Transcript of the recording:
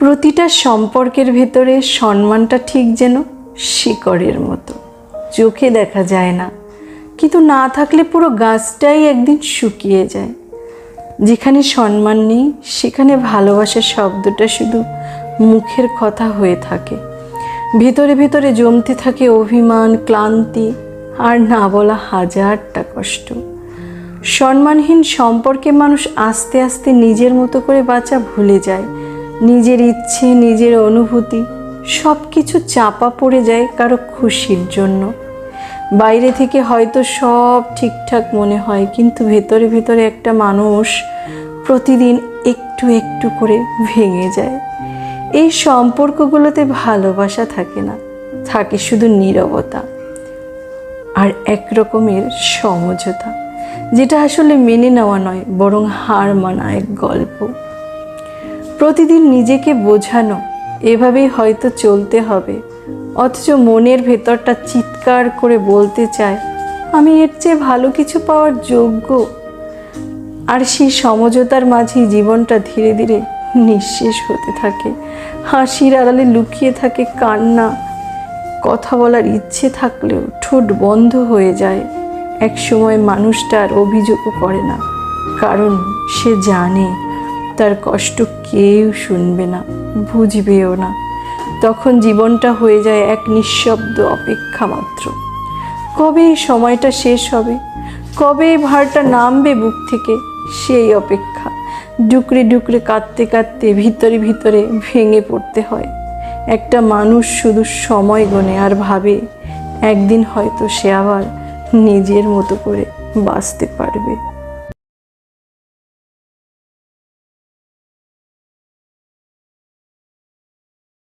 প্রতিটা সম্পর্কের ভেতরে সম্মানটা ঠিক যেন শিকড়ের মতো, চোখে দেখা যায় না, কিন্তু না থাকলে পুরো গাছটাই একদিন শুকিয়ে যায়। যেখানে সম্মান নেই সেখানে ভালোবাসার শব্দটা শুধু মুখের কথা হয়ে থাকে, ভেতরে ভেতরে জমতে থাকে অভিমান, ক্লান্তি আর না বলা হাজারটা কষ্ট। সম্মানহীন সম্পর্কে মানুষ আস্তে আস্তে নিজের মতো করে বাঁচা ভুলে যায়। নিজের ইচ্ছে, নিজের অনুভূতি সব কিছু চাপা পড়ে যায় কারো খুশির জন্য। বাইরে থেকে হয়তো সব ঠিকঠাক মনে হয়, কিন্তু ভেতরে ভেতরে একটা মানুষ প্রতিদিন একটু একটু করে ভেঙে যায়। এই সম্পর্কগুলোতে ভালোবাসা থাকে না, থাকে শুধু নীরবতা আর এক রকমের সমঝোতা, যেটা আসলে মেনে নেওয়া নয় বরং হার মানা এক গল্প। প্রতিদিন নিজেকে বোঝানো এভাবেই হয়তো চলতে হবে, অথচ মনের ভেতরটা চিৎকার করে বলতে চায় আমি এর চেয়ে ভালো কিছু পাওয়ার যোগ্য। আর সেই সমঝোতার মাঝেই জীবনটা ধীরে ধীরে নিঃশেষ হতে থাকে। হাসির আড়ালে লুকিয়ে থাকে কান্না, কথা বলার ইচ্ছে থাকলেও ঠোঁট বন্ধ হয়ে যায়। এক সময় মানুষটা আর অভিযোগও করে না, কারণ সে জানে তার কষ্ট কেউ শুনবে না, বুঝবেও না। তখন জীবনটা হয়ে যায় এক নিঃশব্দ অপেক্ষা মাত্র। কবে এই সময়টা শেষ হবে, কবে এই ভারটা নামবে বুক থেকে, সেই অপেক্ষা। ডুকরে ডুকরে কাঁদতে কাঁদতে ভিতরে ভিতরে ভেঙে পড়তে হয়। একটা মানুষ শুধু সময় গোনে আর ভাবে একদিন হয়তো সে আবার নিজের মতো করে বাঁচতে পারবে।